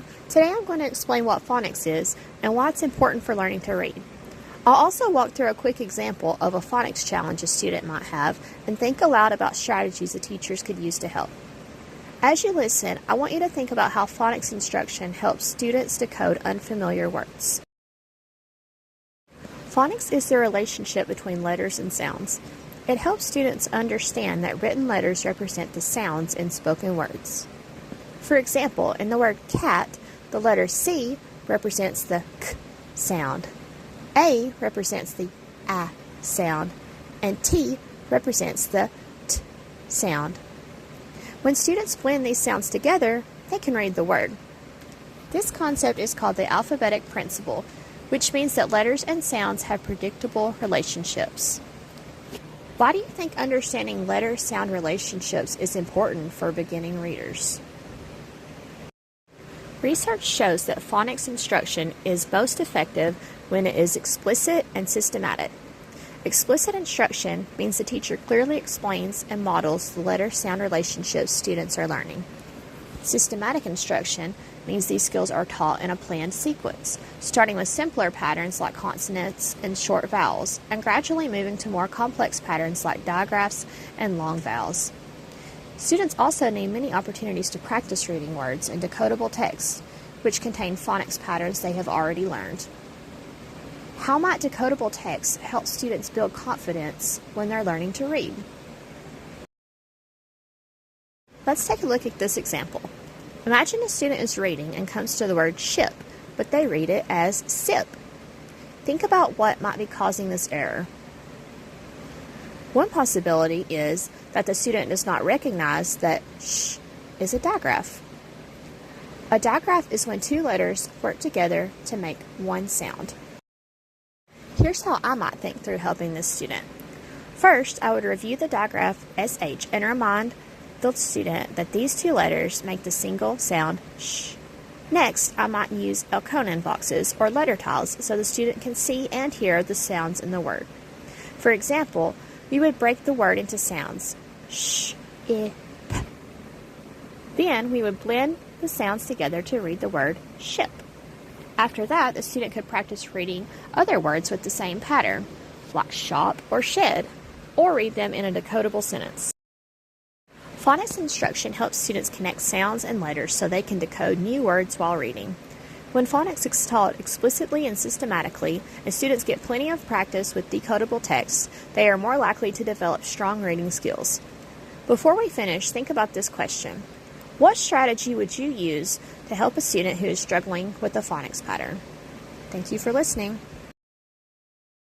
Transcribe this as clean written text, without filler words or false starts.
video, today I'm going to explain what phonics is and why it's important for learning to read. I'll also walk through a quick example of a phonics challenge a student might have and think aloud about strategies the teachers could use to help. As you listen, I want you to think about how phonics instruction helps students decode unfamiliar words. Phonics is the relationship between letters and sounds. It helps students understand that written letters represent the sounds in spoken words. For example, in the word cat, the letter C represents the k sound, A represents the A sound, and T represents the T sound. When students blend these sounds together, they can read the word. This concept is called the alphabetic principle, which means that letters and sounds have predictable relationships. Why do you think understanding letter-sound relationships is important for beginning readers? Research shows that phonics instruction is most effective when it is explicit and systematic. Explicit instruction means the teacher clearly explains and models the letter-sound relationships students are learning. Systematic instruction means these skills are taught in a planned sequence, starting with simpler patterns like consonants and short vowels, and gradually moving to more complex patterns like digraphs and long vowels. Students also need many opportunities to practice reading words in decodable text, which contain phonics patterns they have already learned. How might decodable text help students build confidence when they're learning to read? Let's take a look at this example. Imagine a student is reading and comes to the word ship, but they read it as sip. Think about what might be causing this error. One possibility is that the student does not recognize that sh is a digraph. A digraph is when two letters work together to make one sound. Here's how I might think through helping this student. First, I would review the digraph SH and remind the student that these two letters make the single sound sh. Next, I might use Elkonin boxes or letter tiles so the student can see and hear the sounds in the word. For example, we would break the word into sounds sh, I, p. Then we would blend the sounds together to read the word ship. After that, the student could practice reading other words with the same pattern, like shop or shed, or read them in a decodable sentence. Phonics instruction helps students connect sounds and letters so they can decode new words while reading. When phonics is taught explicitly and systematically, and students get plenty of practice with decodable text, they are more likely to develop strong reading skills. Before we finish, think about this question. What strategy would you use to help a student who is struggling with the phonics pattern? Thank you for listening.